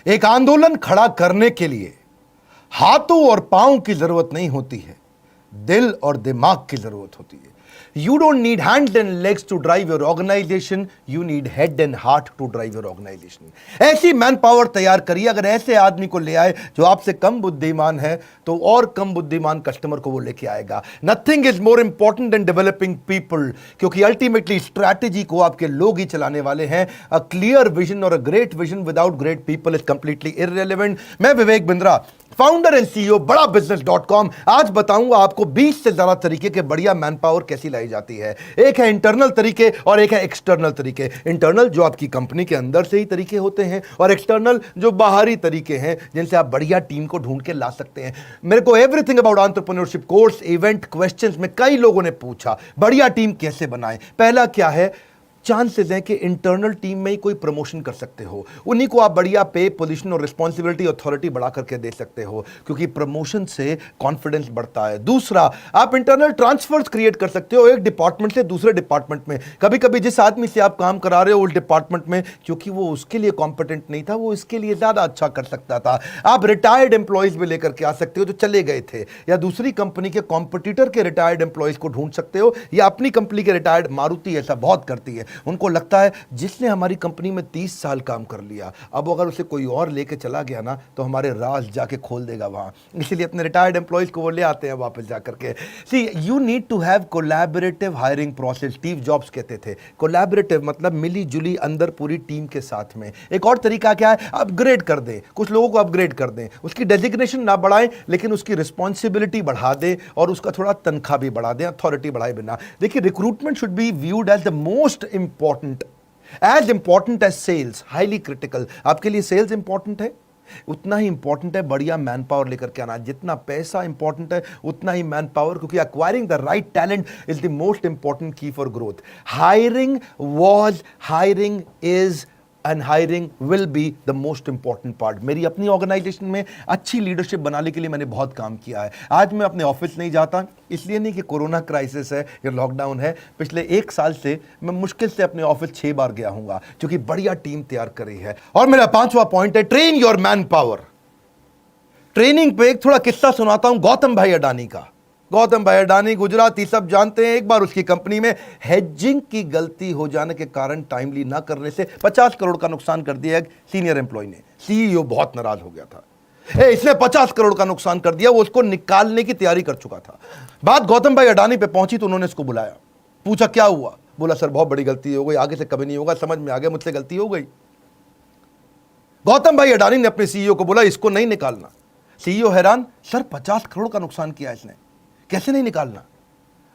एक आंदोलन खड़ा करने के लिए हाथों और पांव की जरूरत नहीं होती है, दिल और दिमाग की जरूरत होती है। You don't need hands and legs to drive your organization, you need head and heart to drive your organization. ऐसी मैन पावर तैयार करिए। अगर ऐसे आदमी को ले आए जो आपसे कम बुद्धिमान है, तो और कम बुद्धिमान कस्टमर को वो लेके आएगा। Nothing is more important than developing people, क्योंकि अल्टीमेटली स्ट्रैटेजी को आपके लोग ही चलाने वाले हैं। अ क्लियर विजन और a great vision without great people is completely irrelevant. मैं Vivek Bindra, founder and CEO बड़ा बिजनेस.com, आज बताऊंगा आपको 20 से ज्यादा तरीके के बढ़िया मैन पावर कैसी लाई जाती है। एक है इंटरनल तरीके और एक है एक्सटर्नल तरीके। इंटरनल जो आपकी कंपनी के अंदर से ही तरीके होते हैं, और एक्सटर्नल जो बाहरी तरीके हैं जिनसे आप बढ़िया टीम को ढूंढ के ला सकते हैं। मेरे को everything about entrepreneurship course, event, questions में कई लोगों ने पूछा बढ़िया टीम कैसे बनाएं। पहला क्या है, चांसेस हैं कि इंटरनल टीम में ही कोई प्रमोशन कर सकते हो, उन्हीं को आप बढ़िया पे, पोजीशन और रिस्पॉन्सिबिलिटी, अथॉरिटी बढ़ा करके दे सकते हो, क्योंकि प्रमोशन से कॉन्फिडेंस बढ़ता है। दूसरा, आप इंटरनल ट्रांसफर्स क्रिएट कर सकते हो एक डिपार्टमेंट से दूसरे डिपार्टमेंट में। कभी कभी जिस आदमी से आप काम करा रहे हो उस डिपार्टमेंट में, क्योंकि वो उसके लिए कॉम्पिटेंट नहीं था, वो इसके लिए ज्यादा अच्छा कर सकता था। आप रिटायर्ड एम्प्लॉयज भी लेकर के आ सकते हो जो चले गए थे, या दूसरी कंपनी के कॉम्पिटिटर के रिटायर्ड एम्प्लॉयज को ढूंढ सकते हो, या अपनी कंपनी के रिटायर्ड, मारुति ऐसा बहुत करती है। उनको लगता है जिसने हमारी कंपनी में 30 साल काम कर लिया, अब अगर उसे कोई और लेके चला गया ना तो हमारे राज जाके खोल देगा वहां, इसलिए अपने रिटायर्ड एम्प्लॉयज को वो ले आते हैं वापस जाकर के। See, you need to have collaborative hiring process. Steve Jobs कहते थे कोलैबोरेटिव मतलब मिली जुली अंदर पूरी टीम के साथ में। एक और तरीका क्या है, अपग्रेड कर दें, कुछ लोगों को अपग्रेड कर दें, उसकी डेजिग्नेशन ना बढ़ाएं लेकिन उसकी रिस्पॉन्सिबिलिटी बढ़ा दें और उसका थोड़ा तनख्वाह भी बढ़ा दें, अथॉरिटी बढ़ाए बिना। देखिए, recruitment should be viewed as the most important, as important as sales, highly critical। आपके लिए सेल्स इंपॉर्टेंट है, उतना ही इंपॉर्टेंट है बढ़िया मैन पावर लेकर के आना। जितना पैसा इंपॉर्टेंट है उतना ही मैन पावर, क्योंकि acquiring the right talent is the most important key for growth. Hiring was, hiring is and hiring will be the most important part. मेरी अपनी ऑर्गेनाइजेशन में अच्छी लीडरशिप बनाने के लिए मैंने बहुत काम किया है। आज मैं अपने ऑफिस नहीं जाता, इसलिए नहीं कि कोरोना क्राइसिस है या लॉकडाउन है। पिछले 1 साल से मैं मुश्किल से अपने ऑफिस 6 बार गया हूंगा, क्योंकि बढ़िया टीम तैयार करी है। और मेरा 5वां पॉइंट है, train your man power. Training पे एक थोड़ा किस्सा सुनाता हूं गौतम भाई अडानी का। गौतम भाई अडानी गुजराती सब जानते हैं। एक बार उसकी कंपनी में हेजिंग की गलती हो जाने के कारण टाइमली ना करने से 50 करोड़ का नुकसान कर दिया एक सीनियर एम्प्लॉय ने। सीईओ बहुत नाराज हो गया था, इसने 50 करोड़ का नुकसान कर दिया। वो उसको निकालने की तैयारी कर चुका था। बात गौतम भाई अडानी पे पहुंची तो उन्होंने इसको बुलाया, पूछा क्या हुआ। बोला सर बहुत बड़ी गलती हो गई, आगे से कभी नहीं होगा, समझ में आ गया मुझसे गलती हो गई। गौतम भाई अडानी ने अपने सीईओ को बोला इसको नहीं निकालना। सीईओ हैरान, सर 50 करोड़ का नुकसान किया इसने, कैसे नहीं निकालना।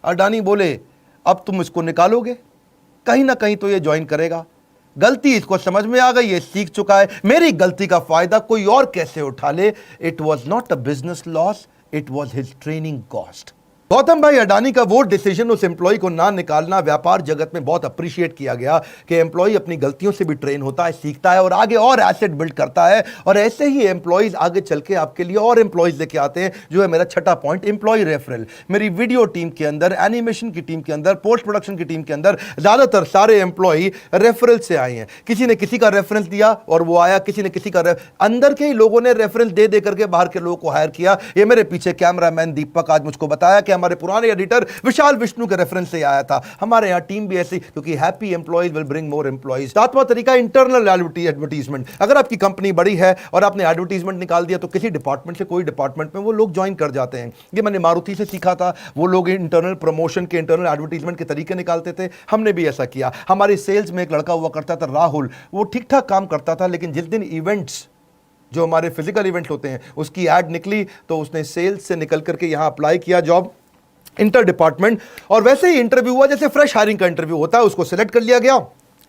अडानी बोले अब तुम इसको निकालोगे, कहीं ना कहीं तो ये ज्वाइन करेगा। गलती इसको समझ में आ गई, ये सीख चुका है, मेरी गलती का फायदा कोई और कैसे उठा ले। It was not a business loss, it was his training cost. Gautam भाई अडानी का वो डिसीजन, उस एम्प्लॉय को ना निकालना, व्यापार जगत में बहुत अप्रिशिएट किया गया कि एम्प्लॉय अपनी गलतियों से भी ट्रेन होता है, सीखता है और आगे और एसेट बिल्ड करता है। और ऐसे ही एम्प्लॉयज आगे चल के आपके लिए और एम्प्लॉयज लेके आते हैं, जो है मेरा 6ठा पॉइंट, एम्प्लॉय रेफरल। मेरी वीडियो टीम के अंदर, एनिमेशन की टीम के अंदर, पोस्ट प्रोडक्शन की टीम के अंदर ज्यादातर सारे एम्प्लॉय रेफरल से आए हैं। किसी ने किसी का रेफरेंस दिया और वो आया, किसी ने किसी का अंदर के ही लोगों ने रेफरेंस दे दे करके बाहर के लोगों को हायर किया। ये मेरे पीछे कैमरामैन दीपक आज मुझको बताया कि हमारे पुराने एडिटर विशाल विष्णु के रेफरेंस से आया था। हमारे यहां टीम भी ऐसी, क्योंकि happy employees will bring more employees. 7वां तरीका, इंटरनल एडवर्टीजमेंट। अगर आपकी कंपनी बड़ी है और आपने एडवर्टीजमेंट निकाल दिया तो किसी डिपार्टमेंट से कोई डिपार्टमेंट में वो लोग ज्वाइन कर जाते हैं। ये मैंने मारुति से सीखा था। वो लोग इंटरनल प्रमोशन के, इंटरनल एडवर्टीजमेंट के तरीके निकालते थे, हमने भी ऐसा किया। हमारी सेल्स में एक लड़का हुआ करता था राहुल, वो ठीक ठाक काम करता था, लेकिन जिस दिन इवेंट्स, जो हमारे फिजिकल इवेंट्स होते हैं, उसकी एड निकली तो उसने सेल्स से निकल करके यहां अप्लाई किया जॉब इंटर डिपार्टमेंट, और वैसे ही इंटरव्यू हुआ जैसे फ्रेश हायरिंग का इंटरव्यू होता है, उसको सिलेक्ट कर लिया गया।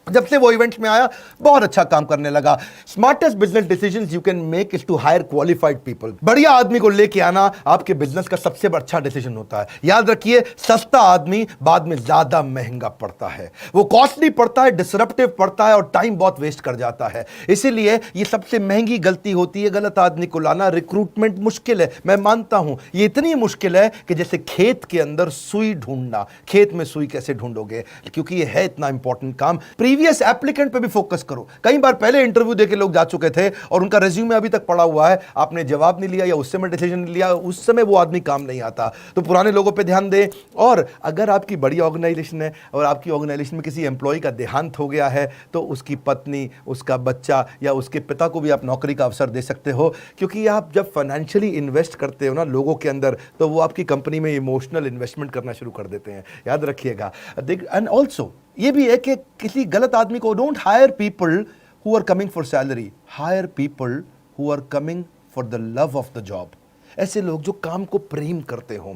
जब से वो इवेंट्स में आया बहुत अच्छा काम करने लगा। Smartest business decisions you can make is to hire qualified people. बढ़िया आदमी को लेके आना आपके बिजनेस का सबसे अच्छा डिसीजन होता है। याद रखिए, सस्ता आदमी बाद में ज्यादा महंगा पड़ता है, वो कॉस्टली पड़ता है, डिसरप्टिव पड़ता है और टाइम बहुत वेस्ट कर जाता है। इसीलिए ये सबसे महंगी गलती होती है, गलत आदमी को लाना। रिक्रूटमेंट मुश्किल है, मैं मानता हूं, ये इतनी मुश्किल है कि जैसे खेत के अंदर सुई ढूंढना। खेत में सुई कैसे ढूंढोगे, क्योंकि ये है इतना इंपॉर्टेंट काम। प्रीवियस एप्लीकेंट पे भी फोकस करो। कई बार पहले इंटरव्यू देके लोग जा चुके थे और उनका रिज्यूमे अभी तक पड़ा हुआ है, आपने जवाब नहीं लिया या उस समय डिसीजन नहीं लिया, उस समय वो आदमी काम नहीं आता। तो पुराने लोगों पे ध्यान दें। और अगर आपकी बड़ी ऑर्गेनाइजेशन है और आपकी ऑर्गेनाइजेशन में किसी एम्प्लॉय का देहांत हो गया है, तो उसकी पत्नी, उसका बच्चा या उसके पिता को भी आप नौकरी का अवसर दे सकते हो, क्योंकि आप जब फाइनेंशियली इन्वेस्ट करते हो ना लोगों के अंदर, तो वो आपकी कंपनी में इमोशनल इन्वेस्टमेंट करना शुरू कर देते हैं, याद रखिएगा। एंड ऑल्सो ये भी है कि किसी गलत आदमी को, don't hire people who are coming for salary, hire people who are coming for the love of the job. ऐसे लोग जो काम को प्रेम करते हो।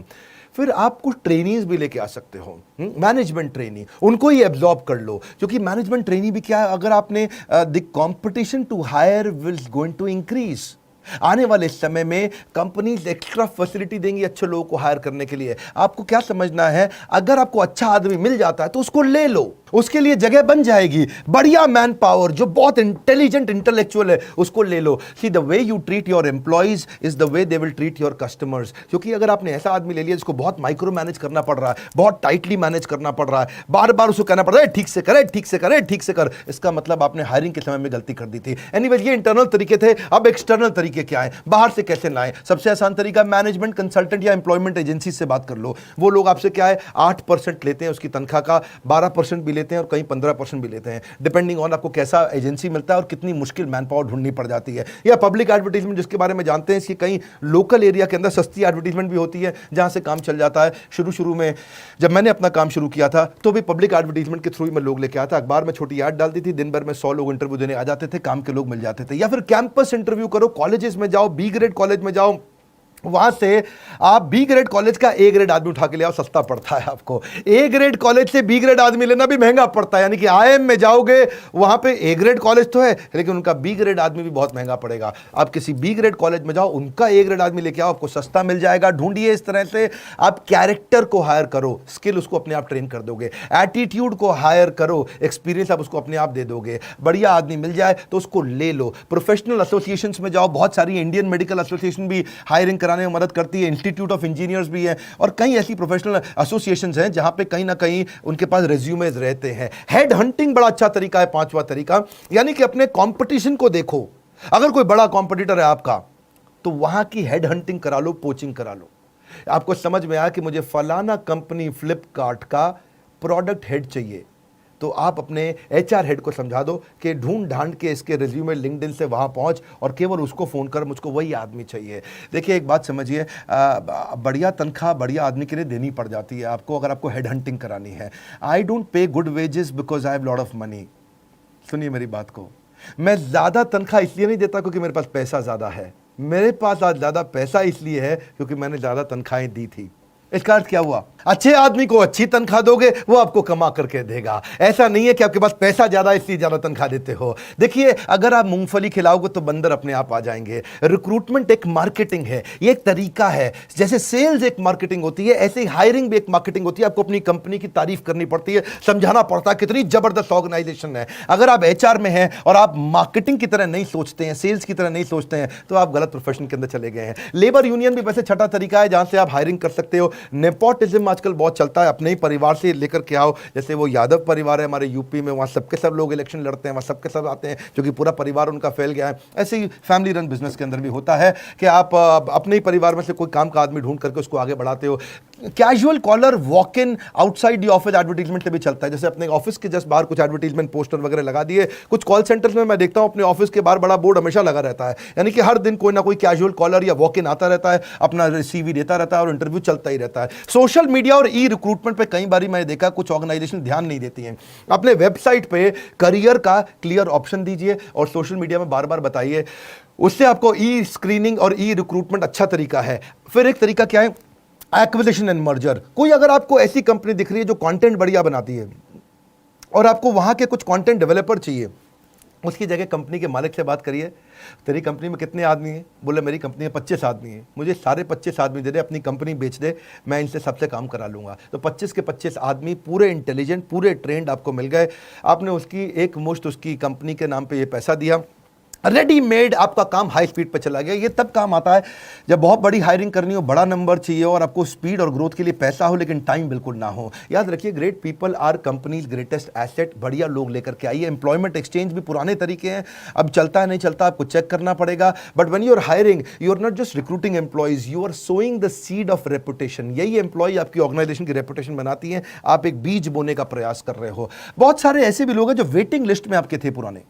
फिर आप कुछ ट्रेनीज भी लेके आ सकते हो, मैनेजमेंट ट्रेनी, उनको ही एब्जॉर्ब कर लो, क्योंकि मैनेजमेंट ट्रेनी भी क्या है, अगर आपने the competition to hire will going to increase. आने वाले समय में कंपनीज एक्स्ट्रा फैसिलिटी देंगी अच्छे लोगों को हायर करने के लिए। आपको क्या समझना है, अगर आपको अच्छा आदमी मिल जाता है तो उसको ले लो, उसके लिए जगह बन जाएगी। बढ़िया मैन पावर जो बहुत इंटेलिजेंट इंटेलेक्चुअल है, उसको ले लो। See the way you treat your employees is the way they will treat your customers. क्योंकि अगर आपने ऐसा आदमी ले लिया जिसको बहुत माइक्रो मैनेज करना पड़ रहा है, बहुत टाइटली मैनेज करना पड़ रहा है, बार बार उसको कहना पड़ रहा है ठीक से करे, ठीक से करे, ठीक से कर, इसका मतलब आपने हायरिंग के समय में गलती कर दी थी। एनीवेज, ये इंटरनल तरीके थे। अब एक्सटर्नल तरीके क्या है, बाहर से कैसे लाएं? सबसे आसान तरीका, मैनेजमेंट कंसल्टेंट या एम्प्लॉयमेंट एजेंसी से बात कर लो। वो लोग आपसे क्या है 8% लेते हैं उसकी तनख्वाह का, 12% भी लेते हैं और कहीं 15% भी लेते हैं, डिपेंडिंग ऑन आपको कैसा एजेंसी मिलता है और कितनी मुश्किल मैन पावर ढूंढनी पड़ जाती है। या पब्लिक एडवर्टीजमेंट जिसके बारे में जानते हैं, इसकी कहीं लोकल एरिया के अंदर सस्ती एडवर्टीजमेंट भी होती है जहां से काम चल जाता है। शुरू में जब मैंने अपना काम शुरू किया था तो भी पब्लिक एडवर्टीजमेंट के थ्रू ही मैं लोग लेके आता, अखबार में छोटी ऐड डालती थी, दिन भर में 100 लोग इंटरव्यू देने आ जाते थे, काम के लोग मिल जाते थे। या फिर कैंपस इंटरव्यू करो, कॉलेजेस में जाओ, बी ग्रेड कॉलेज में जाओ, वहां से आप बी ग्रेड कॉलेज का ए ग्रेड आदमी उठा के ले आओ, सस्ता पड़ता है आपको। ए ग्रेड कॉलेज से बी ग्रेड आदमी लेना भी महंगा पड़ता है, यानी कि आईएम में जाओगे वहां पे ए ग्रेड कॉलेज तो है लेकिन उनका बी ग्रेड आदमी भी बहुत महंगा पड़ेगा। आप किसी बी ग्रेड कॉलेज में जाओ, उनका ए ग्रेड आदमी लेके आओ, आपको सस्ता मिल जाएगा। ढूंढिए इस तरह से। आप कैरेक्टर को हायर करो, स्किल उसको अपने आप ट्रेन कर दोगे। एटीट्यूड को हायर करो, एक्सपीरियंस आप उसको अपने आप दे दोगे। बढ़िया आदमी मिल जाए तो उसको ले लो। प्रोफेशनल एसोसिएशंस में जाओ, बहुत सारी इंडियन मेडिकल एसोसिएशन भी हायरिंग कराने में मदद करती है, इंस्टीट्यूट ऑफ इंजीनियर्स भी है और कई ऐसी प्रोफेशनल एसोसिएशंस हैं जहां पे कहीं ना कहीं उनके पास रेज्यूमेज रहते हैं। हेड हंटिंग बड़ा अच्छा तरीका है, पांचवा तरीका, यानी कि अपने कंपटीशन को देखो। अगर कोई बड़ा कॉम्पिटिटर है आपका तो वहां की हेड हंटिंग करा लो, पोचिंग करा लो। आपको समझ में आया कि मुझे फलाना कंपनी फ्लिपकार्ट का प्रोडक्ट हेड चाहिए, तो आप अपने एचआर हेड को समझा दो कि ढूंढ ढांड के इसके रिज्यूमे लिंक्डइन से वहाँ पहुँच और केवल उसको फ़ोन कर, मुझको वही आदमी चाहिए। देखिए एक बात समझिए, बढ़िया तनख्वाह बढ़िया आदमी के लिए देनी पड़ जाती है आपको अगर आपको हेड हंटिंग करानी है। I don't pay good wages because I have lot of money. सुनिए मेरी बात को, मैं ज़्यादा तनख्वाह इसलिए नहीं देता क्योंकि मेरे पास पैसा ज़्यादा है, मेरे पास आज ज़्यादा पैसा इसलिए है क्योंकि मैंने ज़्यादा तनख्वाहें दी थी। इसका अर्थ क्या हुआ, अच्छे आदमी को अच्छी तनख्वाह दोगे, वो आपको कमा करके देगा। ऐसा नहीं है कि आपके पास पैसा ज्यादा इसलिए ज्यादा तनख्वाह देते हो। देखिए अगर आप मूंगफली खिलाओगे तो बंदर अपने आप आ जाएंगे। रिक्रूटमेंट एक मार्केटिंग है, ये एक तरीका है। जैसे सेल्स एक मार्केटिंग होती है, ऐसे ही हायरिंग भी एक मार्केटिंग होती है। आपको अपनी कंपनी की तारीफ करनी पड़ती है, समझाना पड़ता है कितनी जबरदस्त ऑर्गेनाइजेशन है। अगर आप एचआर में हैं और आप मार्केटिंग की तरह नहीं सोचते हैं, सेल्स की तरह नहीं सोचते हैं, तो आप गलत प्रोफेशन के अंदर चले गए हैं। लेबर यूनियन भी वैसे छठा तरीका है जहां से आप हायरिंग कर सकते हो। नेपोटिज्म आजकल बहुत चलता है, अपने ही परिवार से लेकर के आओ। जैसे वो यादव परिवार है हमारे यूपी में, वहाँ सबके सब लोग इलेक्शन लड़ते हैं, वहाँ सबके सब आते हैं क्योंकि पूरा परिवार उनका फैल गया है। ऐसे ही फैमिली रन बिजनेस के अंदर भी होता है कि आप अपने ही परिवार में से कोई काम का आदमी ढूंढ करके उसको आगे बढ़ाते हो। Casual caller walk in outside the office advertisement से भी चलता है। जैसे अपने ऑफिस के जस्ट बाहर कुछ एडवर्टीजमेंट पोस्टर वगैरह लगा दिए। कुछ कॉल सेंटर्स में मैं देखता हूं अपने ऑफिस के बाहर बड़ा बोर्ड हमेशा लगा रहता है, यानी कि हर दिन कोई ना कोई कैजुअल कॉलर या वॉक इन आता रहता है, अपना सीवी देता रहता है और इंटरव्यू चलता ही रहता है। सोशल मीडिया और ई रिक्रूटमेंट पे कई बार मैंने देखा कुछ ऑर्गेनाइजेशन ध्यान नहीं देती हैं। अपने वेबसाइट पे करियर का क्लियर ऑप्शन दीजिए और सोशल मीडिया में बार बार बताइए, उससे आपको ई स्क्रीनिंग और ई रिक्रूटमेंट अच्छा तरीका है। फिर एक तरीका क्या है, एक्विजिशन एंड मर्जर। कोई अगर आपको ऐसी कंपनी दिख रही है जो कंटेंट बढ़िया बनाती है और आपको वहां के कुछ कंटेंट डेवलपर चाहिए, उसकी जगह कंपनी के मालिक से बात करिए, तेरी कंपनी में कितने आदमी हैं? बोले मेरी कंपनी में 25 आदमी हैं, मुझे सारे 25 आदमी दे दे, अपनी कंपनी बेच दे, मैं इनसे सबसे काम करा लूँगा। तो 25 के 25 आदमी पूरे इंटेलिजेंट, पूरे ट्रेंड आपको मिल गए। आपने उसकी एक मुश्त उसकी कंपनी के नाम पे ये पैसा दिया, रेडीमेड आपका काम हाई स्पीड पर चला गया। ये तब काम आता है जब बहुत बड़ी हायरिंग करनी हो, बड़ा नंबर चाहिए और आपको स्पीड और ग्रोथ के लिए पैसा हो लेकिन टाइम बिल्कुल ना हो। याद रखिए, great people are companies greatest asset. बढ़िया लोग लेकर के आइए। एम्प्लॉयमेंट एक्सचेंज भी पुराने तरीके हैं, अब चलता है नहीं चलता आपको चेक करना पड़ेगा। But when you are hiring, you are not just recruiting employees, you are sowing the seed of reputation. यही एम्प्लॉय आपकी ऑर्गेनाइजेशन की रेपुटेशन बनाती है। आप एक बीज बोने का प्रयास कर रहे हो। बहुत सारे ऐसे भी लोग हैं जो वेटिंग लिस्ट में आपके थे, पुराने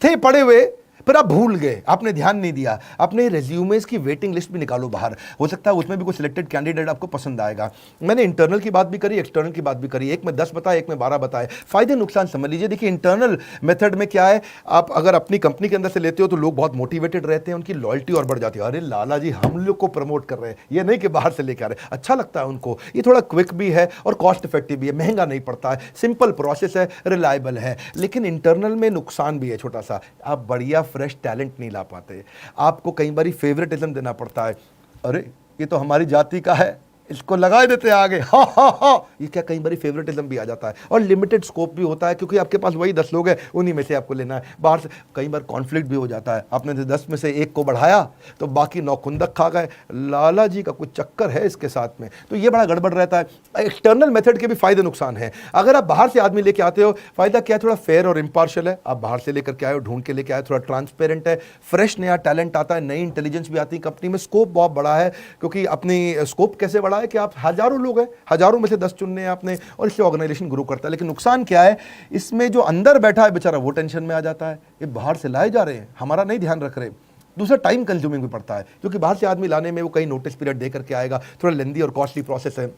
थे पड़े हुए, फिर आप भूल गए, आपने ध्यान नहीं दिया। अपने रेज्यूमेस की वेटिंग लिस्ट भी निकालो बाहर, हो सकता है उसमें भी कोई सिलेक्टेड कैंडिडेट आपको पसंद आएगा। मैंने इंटरनल की बात भी करी, एक्सटर्नल की बात भी करी। एक में 10 बताए, एक में 12 बताए। फायदे नुकसान समझ लीजिए। देखिए, इंटरनल मेथड में क्या है, आप अगर अपनी कंपनी के अंदर से लेते हो तो लोग बहुत मोटिवेटेड रहते हैं, उनकी लॉयल्टी और बढ़ जाती है। अरे लाला जी हम लोग को प्रमोट कर रहे हैं, ये नहीं कि बाहर से लेकर आ रहे। अच्छा लगता है उनको। ये थोड़ा क्विक भी है और कॉस्ट इफेक्टिव भी है, महंगा नहीं पड़ता है, सिंपल प्रोसेस है, रिलायबल है। लेकिन इंटरनल में नुकसान भी है छोटा सा, आप बढ़िया फ्रेश टैलेंट नहीं ला पाते। आपको कई बार फेवरेटिज्म देना पड़ता है। अरे ये तो हमारी जाति का है, इसको लगा देते हैं आगे, हा हा हा। ये क्या, कई बार फेवरेटिज्म भी आ जाता है और लिमिटेड स्कोप भी होता है, क्योंकि आपके पास वही 10 लोग हैं, उन्हीं में से आपको लेना है। बाहर से कई बार कॉन्फ्लिक्ट भी हो जाता है। आपने 10 में से एक को बढ़ाया तो बाकी 9 खुंदक खा गए। लाला जी का कुछ चक्कर है इसके साथ में, तो ये बड़ा गड़बड़ रहता है। एक्सटर्नल मेथड के भी फायदे नुकसान है। अगर आप बाहर से आदमी लेके आते हो, फायदा क्या है, थोड़ा फेयर और इम्पार्शियल है। आप बाहर से लेकर के आए हो, ढूंढ के लेके आए, थोड़ा ट्रांसपेरेंट है, फ्रेश नया टैलेंट आता है, नई इंटेलिजेंस भी आती है कंपनी में। स्कोप बहुत बड़ा है, क्योंकि अपनी स्कोप कैसे बड़ा है कि आप हजारों लोग हैं, हजारों में से 10 चुनने हैं आपने, और इससे ऑर्गेनाइजेशन ग्रो करता है। लेकिन नुकसान क्या है, इसमें जो अंदर बैठा है बेचारा वो टेंशन में आ जाता है, ये बाहर से लाए जा रहे हैं, हमारा नहीं ध्यान रख रहे। दूसरा, टाइम कंज्यूमिंग भी पड़ता है, क्योंकि बाहर से आदमी लाने में वो कई नोटिस पीरियड दे करके आएगा, थोड़ा लेंदी और कॉस्टली प्रोसेस है।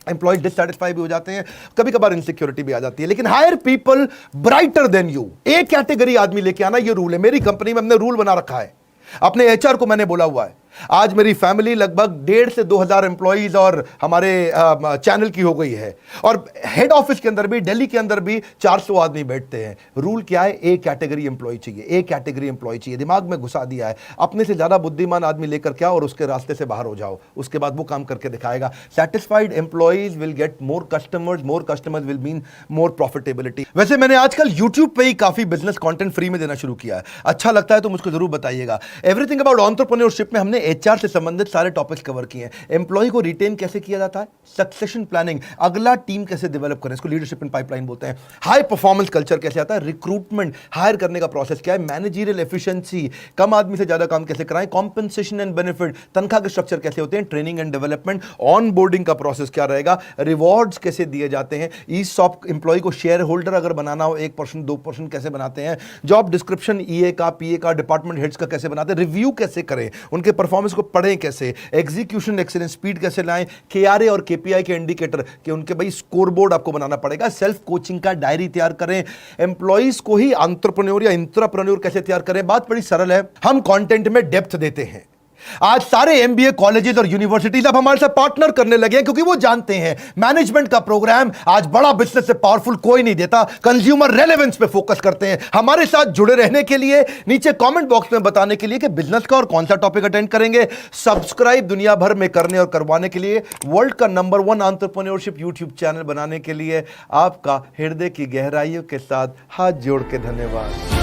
एम्प्लॉय डिससैटिस्फाई भी हो जाते हैं, कभी कभार इनसिक्योरिटी भी आ जाती है। लेकिन hire people brighter then you, एक कैटेगरी आदमी लेके आना, ये रूल है मेरी कंपनी में, हमने रूल बना रखा है। अपने एचआर को मैंने बोला हुआ है, आज मेरी फैमिली लगभग 1,500 से 2,000 एम्प्लॉइज और हमारे चैनल की हो गई है, और हेड ऑफिस के अंदर भी, दिल्ली के अंदर भी 400 आदमी बैठते हैं। रूल क्या है, एक कैटेगरी एम्प्लॉय चाहिए, एक कैटेगरी एम्प्लॉय चाहिए। दिमाग में घुसा दिया है। अपने से ज्यादा बुद्धिमान आदमी लेकर क्या, और उसके रास्ते से बाहर हो जाओ, उसके बाद वो काम करके दिखाएगा। Satisfied employees will get more customers will mean more profitability. वैसे मैंने आजकल यूट्यूब पे ही काफी बिजनेस कंटेंट फ्री में देना शुरू किया है, अच्छा लगता है तो मुझको जरूर बताइएगा। एवरीथिंग अबाउट एंटरप्रेन्योरशिप में हमने एचआर से संबंधित सारे टॉपिक्स कवर किए हैं। एम्प्लॉय को रिटेन कैसे किया जाता है, सक्सेशन प्लानिंग, अगला टीम कैसे डेवलप करें, इसको लीडरशिप इन पाइपलाइन बोलते हैं। हाई परफॉर्मेंस कल्चर कैसे आता है, रिक्रूटमेंट, हायर करने का प्रोसेस क्या है, मैनेजरियल एफिशिएंसी, कम आदमी से ज्यादा काम कैसे कराएं, कॉम्पेंसेशन एंड बेनिफिट, तनख्वाह के स्ट्रक्चर कैसे होते हैं, training and development, on boarding का प्रोसेस क्या रहेगा, रिवॉर्ड्स कैसे दिए जाते हैं, ईसॉप, एम्प्लॉय को शेयर होल्डर अगर बनाना हो 1% 2% कैसे बनाते हैं, जॉब डिस्क्रिप्शन ईए का, पीए का, डिपार्टमेंट हेड्स का कैसे बनाते हैं, रिव्यू कैसे करें, उनके परफॉर्मेंस को पढ़ें कैसे, एग्जीक्यूशन एक्सीलेंस, स्पीड कैसे लाएं, केआरए और केपीआई के इंडिकेटर कि उनके भाई स्कोर बोर्ड आपको बनाना पड़ेगा, सेल्फ कोचिंग का डायरी तैयार करें, एम्प्लॉइज को ही एंटरप्रेन्योर या इंट्राप्रेन्योर कैसे तैयार करें। बात बड़ी सरल है, हम कंटेंट में डेप्थ देते हैं। आज सारे एमबीए कॉलेजेस और यूनिवर्सिटीज अब हमारे साथ पार्टनर करने लगे हैं, क्योंकि वो जानते हैं मैनेजमेंट का प्रोग्राम आज बड़ा बिजनेस से पावरफुल कोई नहीं देता। कंज्यूमर रेलेवेंस पे फोकस करते हैं। हमारे साथ जुड़े रहने के लिए नीचे कमेंट बॉक्स में बताने के लिए कि बिजनेस का और कौन सा टॉपिक अटेंड करेंगे, सब्सक्राइब दुनिया भर में करने और करवाने के लिए, वर्ल्ड का नंबर 1 एंटरप्रेन्योरशिप यूट्यूब चैनल बनाने के लिए आपका हृदय की गहराइयों के साथ हाथ जोड़ के धन्यवाद।